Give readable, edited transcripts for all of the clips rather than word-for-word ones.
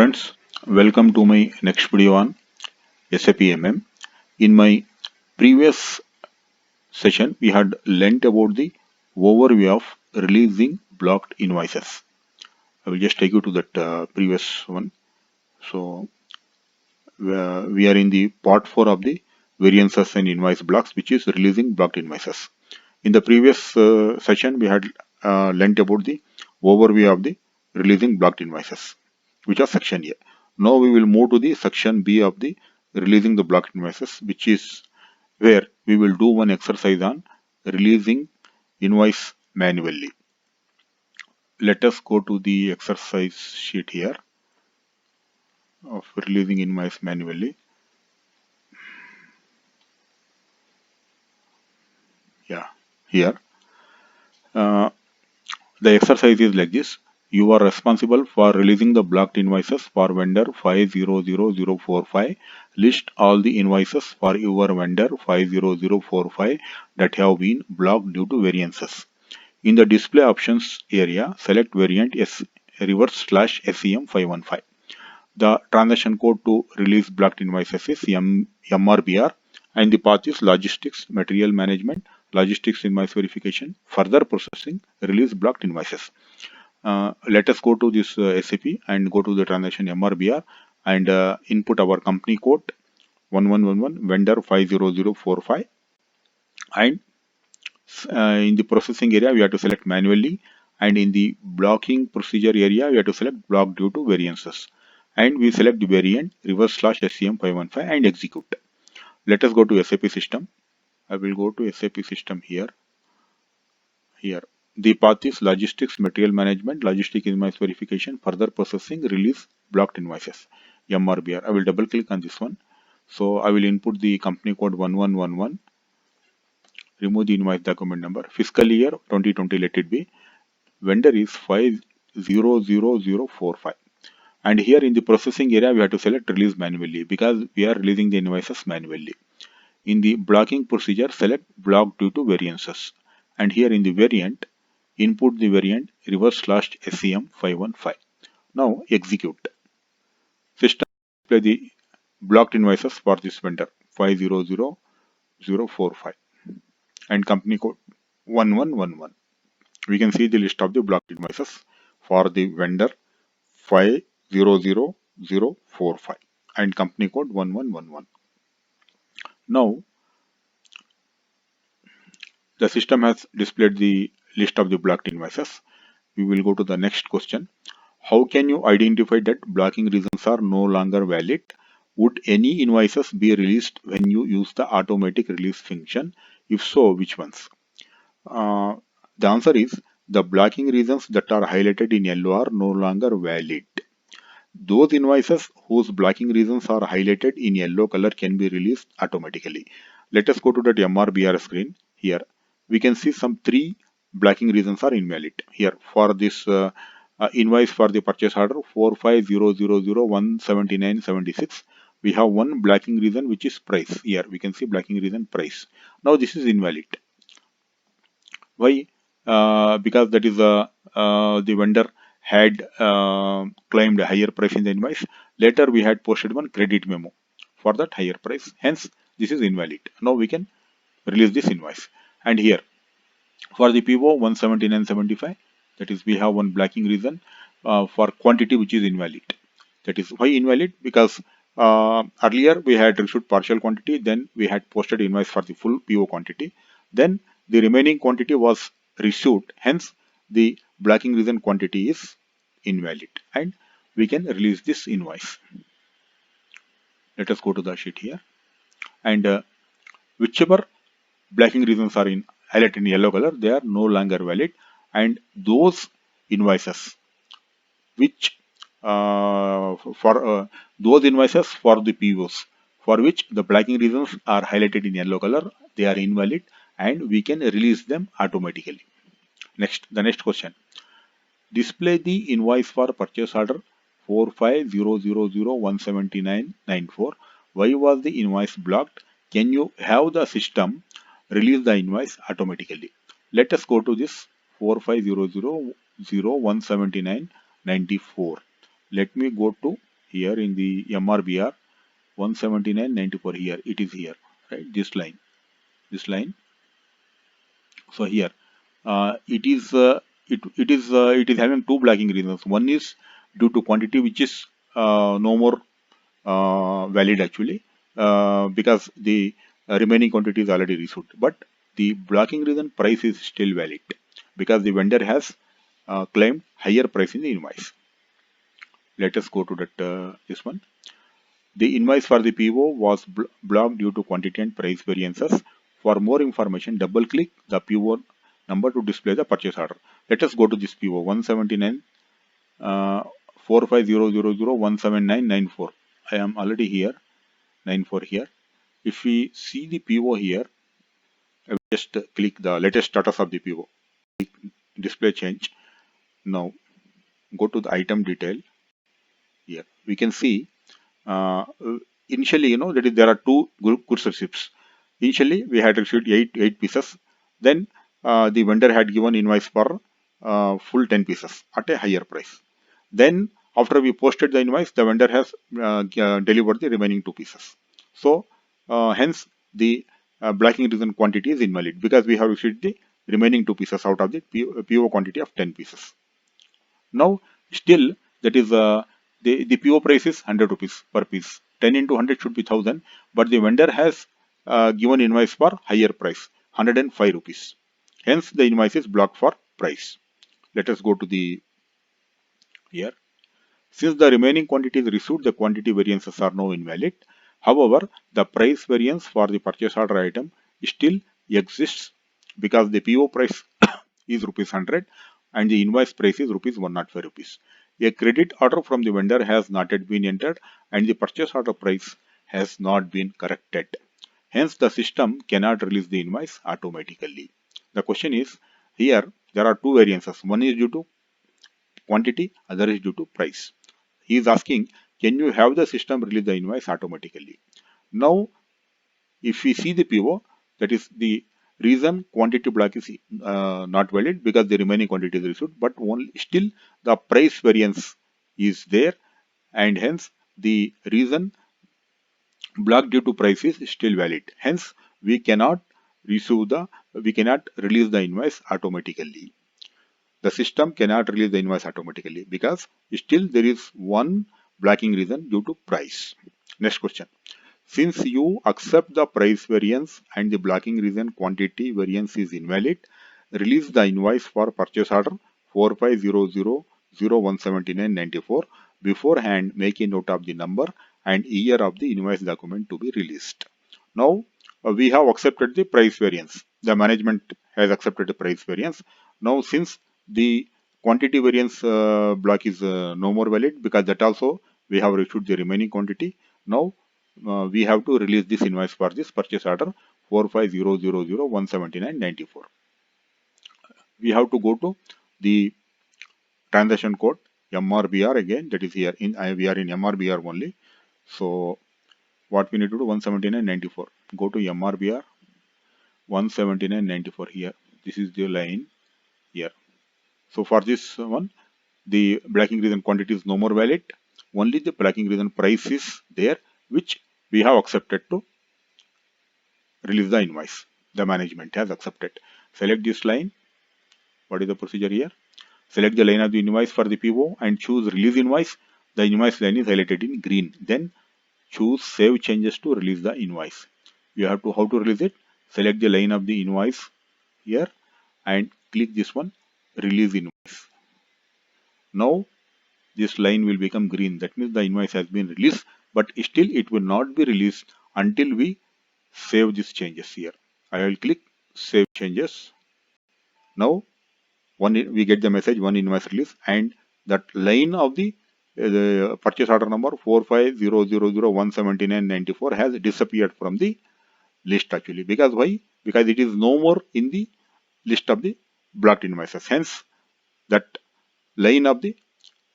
friends, welcome to my next video on SAP MM. In my previous session, we had learnt about the overview of releasing blocked invoices. I will just take you to that previous one. So we are in the part 4 of the variances and invoice blocks, which is releasing blocked invoices. In the previous session, we had learnt about the overview of the releasing blocked invoices, which was section A. Now we will move to the section B of the releasing the blocked invoices, which is where we will do one exercise on releasing invoice manually. Let us go to the exercise sheet here of releasing invoice manually. Yeah, here. Uh, The exercise is like this. You are responsible for releasing the blocked invoices for vendor 500045. List all the invoices for your vendor 50045 that have been blocked due to variances. In the display options area, select variant S /SEM 515. The transaction code to release blocked invoices is MRBR and the path is logistics, material management, logistics invoice verification, further processing, release blocked invoices. Let us go to this SAP and go to the transaction MRBR and input our company code 1111 vendor 50045 and in the processing area we have to select manually and in the blocking procedure area we have to select block due to variances and we select the variant /SCM 515 and execute. Let us go to SAP system. I will go to SAP system here. The path is logistics, material management, logistic invoice verification, further processing, release, blocked invoices, MRBR. I will double click on this one. So I will input the company code 1111, remove the invoice document number, fiscal year 2020, let it be. Vendor is 500045. And here in the processing area, we have to select release manually because we are releasing the invoices manually. In the blocking procedure, select block due to variances. And here in the variant, input the variant /SCM 515. Now execute. System display the blocked invoices for this vendor 500045 and company code 1111. We can see the list of the blocked invoices for the vendor 500045 and company code 1111. Now the system has displayed the list of the blocked invoices. We will go to the next question. How can you identify that blocking reasons are no longer valid? Would any invoices be released when you use the automatic release function? If so, which ones? Uh, the answer is the blocking reasons that are highlighted in yellow are no longer valid. Those invoices whose blocking reasons are highlighted in yellow color can be released automatically. Let us go to that MRBR screen. Here we can see some 3 blocking reasons are invalid. Here for this invoice for the purchase order 45000 we have one blocking reason which is price. Here we can see blocking reason price. Now this is invalid. Why? Because that is the vendor had claimed a higher price in the invoice. Later we had posted one credit memo for that higher price. Hence, this is invalid. Now we can release this invoice. And here for the PO 179.75, that is we have one blocking reason for quantity which is invalid. That is why invalid, because earlier we had received partial quantity, then we had posted invoice for the full PO quantity, then the remaining quantity was received, hence the blocking reason quantity is invalid and we can release this invoice. Let us go to the sheet here and whichever blocking reasons are in highlighted in yellow color, they are no longer valid, and those invoices which for those invoices for the POs for which the blocking reasons are highlighted in yellow color, they are invalid and we can release them automatically. The next question. Display the invoice for purchase order 45000 Why was the invoice blocked? Can you have the system release the invoice automatically? Let us go to this 45000 Let me go to here in the MRBR 179.94 here, it is here, right? This line. So here, it is it is having two blocking reasons. One is due to quantity, which is no more valid actually, because the remaining quantity is already received. But the blocking reason price is still valid because the vendor has claimed higher price in the invoice. Let us go to that this one. The invoice for the PO was blocked due to quantity and price variances. For more information, double click the PO number to display the purchase order. Let us go to this PO 179 4500017994. I am already here, 94 here. If we see the PO here, I will just click the latest status of the PO. Display change. Now go to the item detail. Here we can see uh, initially, that is there are two goods receipts. Initially we had received eight pieces. Then the vendor had given invoice for full 10 pieces at a higher price. Then after we posted the invoice, the vendor has delivered the remaining two pieces. So hence the blocking reason quantity is invalid because we have received the remaining two pieces out of the PO quantity of 10 pieces. Now still that is the PO price is 100 rupees per piece. 10 into 100 should be 1000, but the vendor has given invoice for higher price, 105 rupees. Hence the invoice is blocked for price. Let us go to the here. Since the remaining quantity is received, the quantity variances are now invalid. However, the price variance for the purchase order item still exists because the PO price is rupees 100 and the invoice price is rupees 105 rupees. A credit order from the vendor has not yet been entered and the purchase order price has not been corrected. Hence, the system cannot release the invoice automatically. The question is, here there are two variances. One is due to quantity, other is due to price. He is asking, can you have the system release the invoice automatically? Now, if we see the PO, that is the reason quantity block is not valid because the remaining quantity is received, but only still the price variance is there, and hence the reason block due to price is still valid. Hence, we cannot we cannot release the invoice automatically. The system cannot release the invoice automatically because still there is one blocking reason due to price. Next question. Since you accept the price variance and the blocking reason quantity variance is invalid, release the invoice for purchase order 4500017994. Beforehand, make a note of the number and year of the invoice document to be released. Now, we have accepted the price variance. The management has accepted the price variance. Now, since the quantity variance block is no more valid because that also we have issued the remaining quantity. Now, we have to release this invoice for this purchase order 4500017994. We have to go to the transaction code MRBR again, that is here in we are in MRBR only. So what we need to do, 179.94, go to MRBR 179.94 here. This is the line here. So for this one, the blocking reason quantity is no more valid. Only the blocking reason price is there, which we have accepted to release the invoice. The management has accepted. Select this line. What is the procedure here? Select the line of the invoice for the PO and choose release invoice. The invoice line is highlighted in green. Then choose save changes to release the invoice. You have to how to release it? Select the line of the invoice here and click this one, release invoice. Now this line will become green. That means the invoice has been released, but still it will not be released until we save these changes here. I will click save changes. Now we get the message one invoice release, and that line of the purchase order number 4500017994 has disappeared from the list actually. Because why? Because it is no more in the list of the blocked invoices. Hence that line of the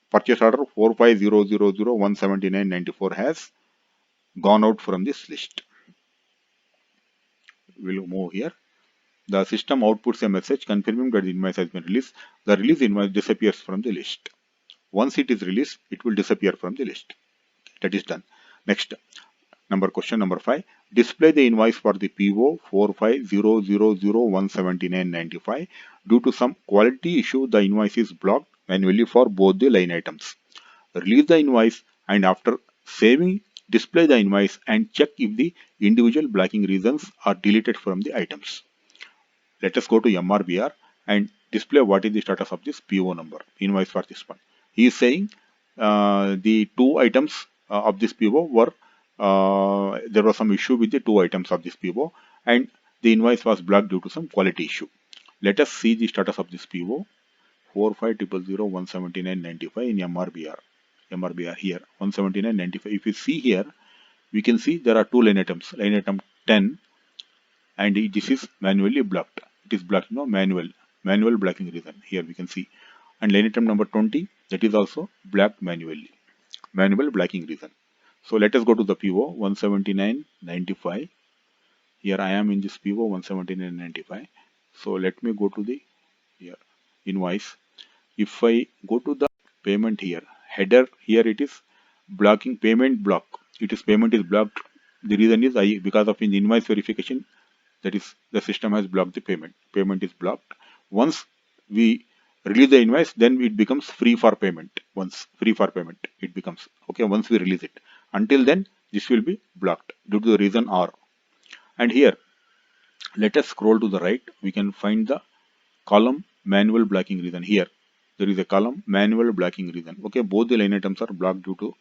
purchase order 4500017994 has gone out from this list. We'll move here. The system outputs a message confirming that the invoice has been released. The release invoice disappears from the list. Once it is released, it will disappear from the list. That is done. Next, question number 5. Display the invoice for the PO 45000179.95. Due to some quality issue, the invoice is blocked manually for both the line items. Release the invoice and after saving, display the invoice and check if the individual blocking reasons are deleted from the items. Let us go to MRBR and display what is the status of this PO number, invoice for this one. He is saying the two items of this PO were, there was some issue with the two items of this PO and the invoice was blocked due to some quality issue. Let us see the status of this PO 45000179.95 in MRBR. MRBR here 179.95. If you see here, we can see there are two line items. Line item 10 and this is manually blocked. It is blocked, manual blocking reason. Here we can see. And line item number 20, that is also blocked manually. Manual blocking reason. So let us go to the PO 179.95. Here I am in this PO 179.95. So let me go to the here invoice. If I go to the payment here, header here, it is blocking payment block. It is payment is blocked. The reason is because of in invoice verification, that is the system has blocked the payment. Payment is blocked. Once we release the invoice, then it becomes free for payment. Once free for payment, it becomes okay. Once we release it, until then this will be blocked due to the reason R. And here, let us scroll to the right. We can find the column manual blocking reason. Here there is a column manual blocking reason. Okay, both the line items are blocked due to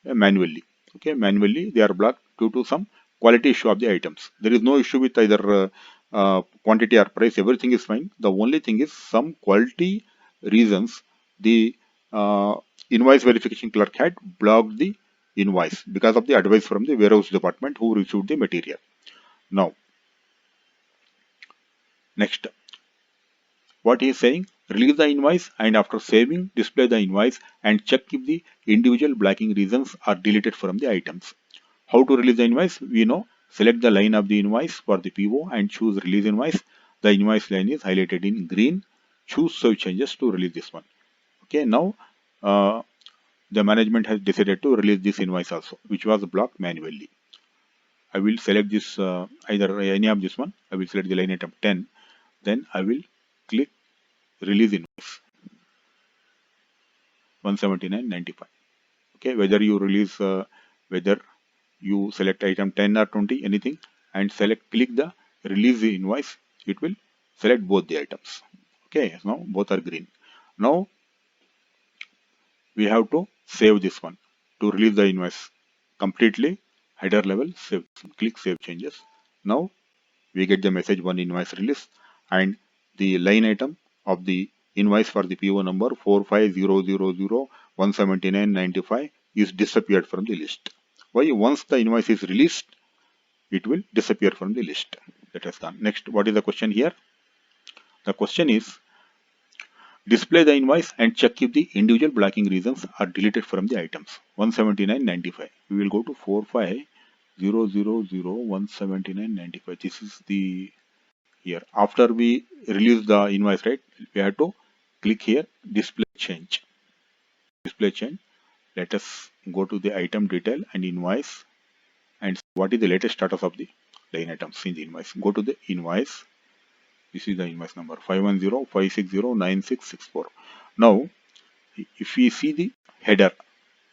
manually. Okay, manually they are blocked due to some quality issue of the items. There is no issue with either quantity or price. Everything is fine. The only thing is some quality reasons. The invoice verification clerk had blocked the invoice because of the advice from the warehouse department who received the material. Now, next, what he is saying, release the invoice and after saving, display the invoice and check if the individual blocking reasons are deleted from the items. How to release the invoice? We know, select the line of the invoice for the PO and choose release invoice. The invoice line is highlighted in green. Choose save changes to release this one. Okay, now the management has decided to release this invoice also, which was blocked manually. I will select this either any of this one. I will select the line item 10. Then I will click release invoice 179.95. Okay, whether you release whether you select item 10 or 20, anything, and click the release the invoice, it will select both the items. Okay, now both are green. Now we have to save this one to release the invoice completely. Header level, save, click save changes. Now we get the message one invoice release and the line item of the invoice for the PO number 45000179.95 is disappeared from the list. Why? Once the invoice is released, it will disappear from the list. That has gone. Next, what is the question here? The question is, display the invoice and check if the individual blocking reasons are deleted from the items. 179.95. We will go to 45000179.95. This is the here. After we release the invoice, right, we have to click here display change. Display change. Let us go to the item detail and invoice and what is the latest status of the line items in the invoice. Go to the invoice. This is the invoice number 510-560-9664. Now, if we see the header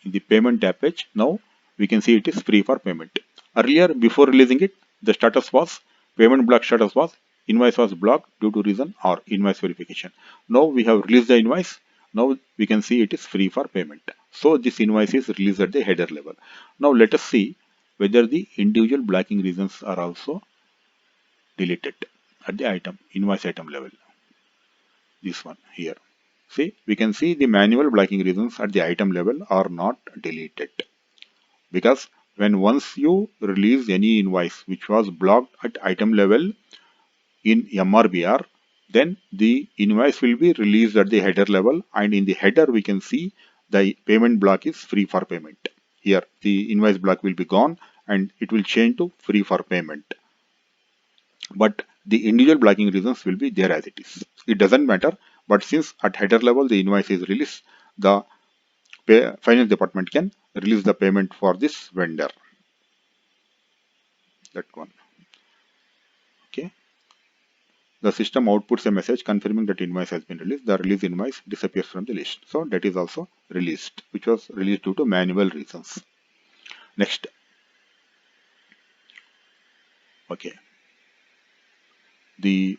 in the payment tab page, now we can see it is free for payment. Earlier, before releasing it, the status was payment block status was invoice was blocked due to reason or invoice verification. Now we have released the invoice. Now we can see it is free for payment. So this invoice is released at the header level. Now let us see whether the individual blocking reasons are also deleted at the invoice item level. This one here. See, we can see the manual blocking reasons at the item level are not deleted. Because once you release any invoice which was blocked at item level in MRBR, then the invoice will be released at the header level, and in the header we can see the payment block is free for payment. Here the invoice block will be gone and it will change to free for payment. But the individual blocking reasons will be there as it is. It doesn't matter, but since at header level the invoice is released, the finance department can release the payment for this vendor. That one. Okay. The system outputs a message confirming that invoice has been released. The release invoice disappears from the list. So that is also released, which was released due to manual reasons. Next. Okay. The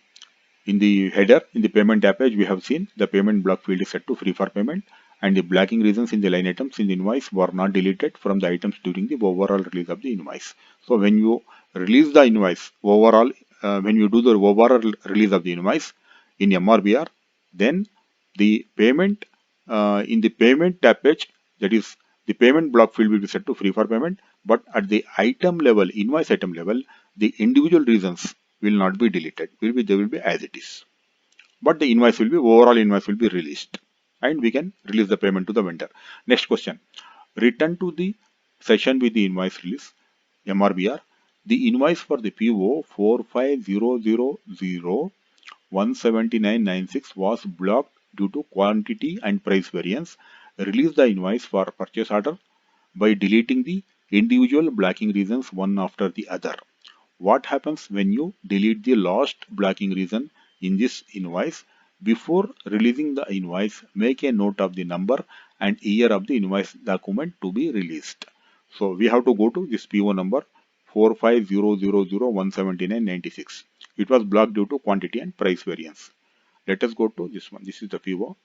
In the header, in the payment tab page, we have seen the payment block field is set to free for payment, and the blocking reasons in the line items in the invoice were not deleted from the items during the overall release of the invoice. So when you release the invoice overall, when you do the overall release of the invoice in MRBR, then the payment in the payment tab page, that is the payment block field will be set to free for payment, but at the item level, invoice item level, the individual reasons will not be deleted. They will be as it is. But the invoice will be overall invoice will be released, and we can release the payment to the vendor. Next question. Return to the session with the invoice release MRBR. The invoice for the PO 4500017996 was blocked due to quantity and price variance. Release the invoice for purchase order by deleting the individual blocking reasons one after the other. What happens when you delete the last blocking reason in this invoice? Before releasing the invoice, make a note of the number and year of the invoice document to be released. So we have to go to this PO number 4500017996. It was blocked due to quantity and price variance. Let us go to this one. This is the PO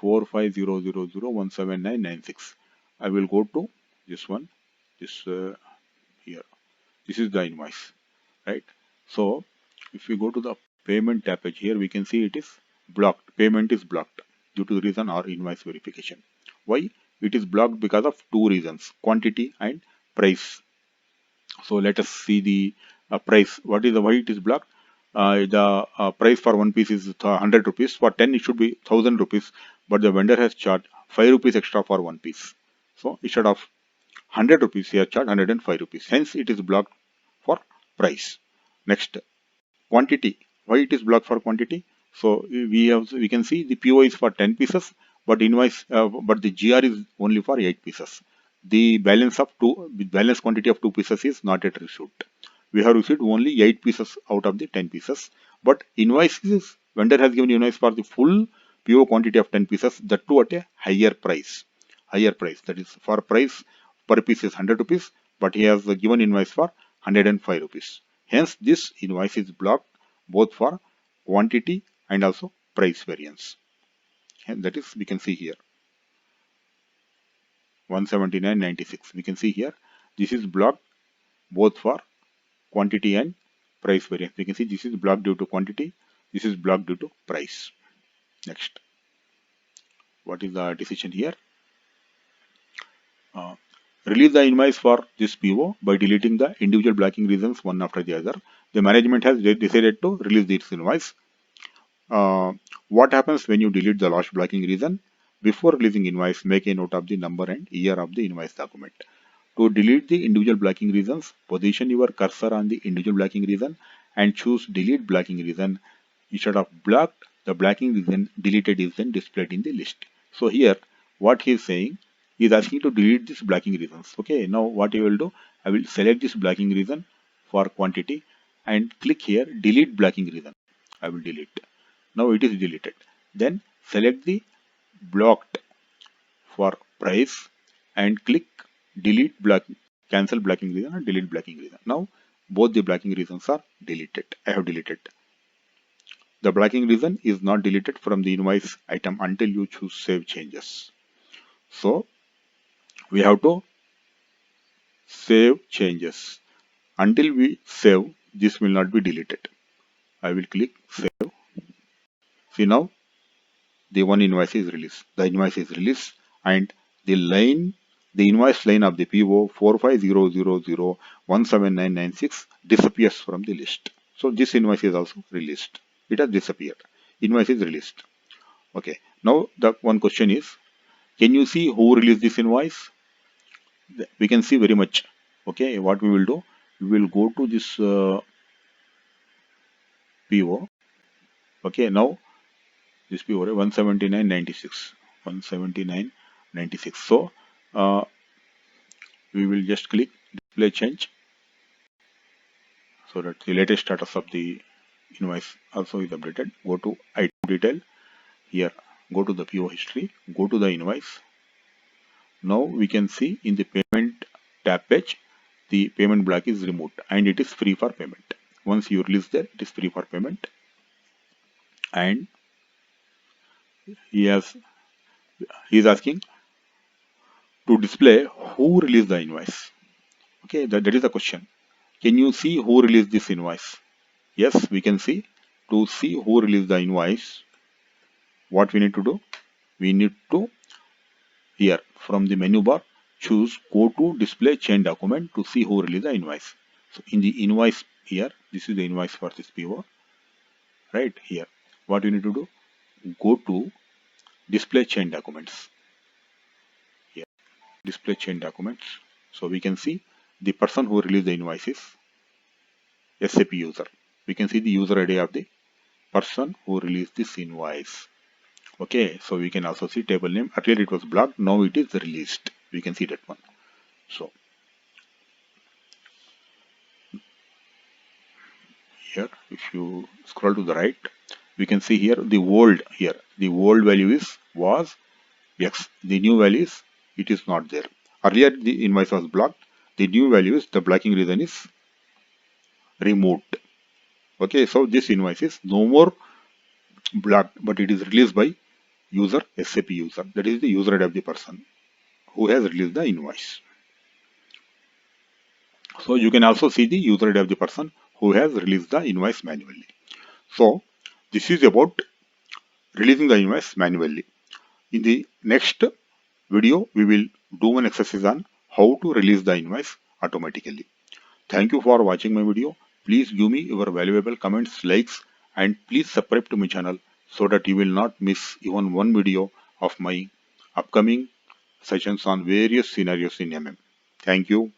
4500017996. I will go to this one. This here. This is the invoice, right? So if we go to the payment tab page, here we can see it is blocked. Payment is blocked due to the reason or invoice verification. Why? It is blocked because of two reasons: quantity and price. So let us see the price. What is the why it is blocked? The price for one piece is 100 rupees. For 10 it should be 1000 rupees, but the vendor has charged 5 rupees extra for one piece. So instead of 100 rupees, he has charged 105 rupees. Hence it is blocked for price. Next, quantity. Why it is blocked for quantity? So we can see the PO is for 10 pieces, but but the GR is only for 8 pieces. The balance quantity of 2 pieces is not yet received. We have received only 8 pieces out of the 10 pieces, but vendor has given invoice for the full PO quantity of 10 pieces, that too at a higher price. Higher price, that is for price per piece is 100 rupees, but he has given invoice for 105 rupees. Hence, this invoice is blocked both for quantity and also price variance. And that is, we can see here 179.96. We can see here this is blocked both for quantity and price variance. We can see this is blocked due to quantity. This is blocked due to price. Next, what is the decision here? Uh, Release the invoice for this PO by deleting the individual blocking reasons one after the other. The management has decided to release this invoice. What happens when you delete the last blocking reason? Before releasing invoice, make a note of the number and year of the invoice document. To delete the individual blocking reasons, position your cursor on the individual blocking reason and choose delete blocking reason. Instead of blocked, the blocking reason deleted is then displayed in the list. So here, what he is saying, he is asking to delete this blocking reasons. Okay, now what I will do, I will select this blocking reason for quantity and click here delete blocking reason. I will delete. Now it is deleted. Then select the blocked for price and click delete block, cancel blocking reason or delete blocking reason. Now both the blocking reasons are deleted. I have deleted. The blocking reason is not deleted from the invoice item until you choose save changes. So we have to save changes. Until we save, this will not be deleted. I will click save. See now the one invoice is released. The invoice is released and the invoice line of the PO 4500017996 disappears from the list. So this invoice is also released. It has disappeared. Invoice is released. Okay. Now the one question is, can you see who released this invoice? We can see very much. Okay. What we will do, we will go to this PO. Okay. Now this PO 179.96. 179. 96. So we will just click display change, so that the latest status of the invoice also is updated. Go to item detail here, go to the PO history, go to the invoice. Now we can see in the payment tab page, the payment block is removed and it is free for payment. Once you release there, it is free for payment. And he is asking to display who released the invoice. Okay, that is the question. Can you see who released this invoice? Yes, we can see. To see who released the invoice, what we need to do? We need to, here from the menu bar, choose go to display chain document to see who released the invoice. So in the invoice here, this is the invoice for this PO, right here. What you need to do? Go to display chain documents. Here, display chain documents. So we can see the person who released the invoice is SAP user. We can see the user ID of the person who released this invoice. Okay, so we can also see table name. Earlier it was blocked, now it is released. We can see that one. So here, if you scroll to the right, we can see here the old value was X. The new value is it is not there. Earlier the invoice was blocked. The new value is the blocking reason is removed. Okay, so this invoice is no more blocked, but it is released by user SAP user. That is the user ID of the person who has released the invoice. So you can also see the user ID of the person who has released the invoice manually. So this is about releasing the invoice manually. In the next video, we will do one exercise on how to release the invoice automatically. Thank you for watching my video. Please give me your valuable comments, likes, and please subscribe to my channel so that you will not miss even one video of my upcoming sessions on various scenarios in MM. Thank you.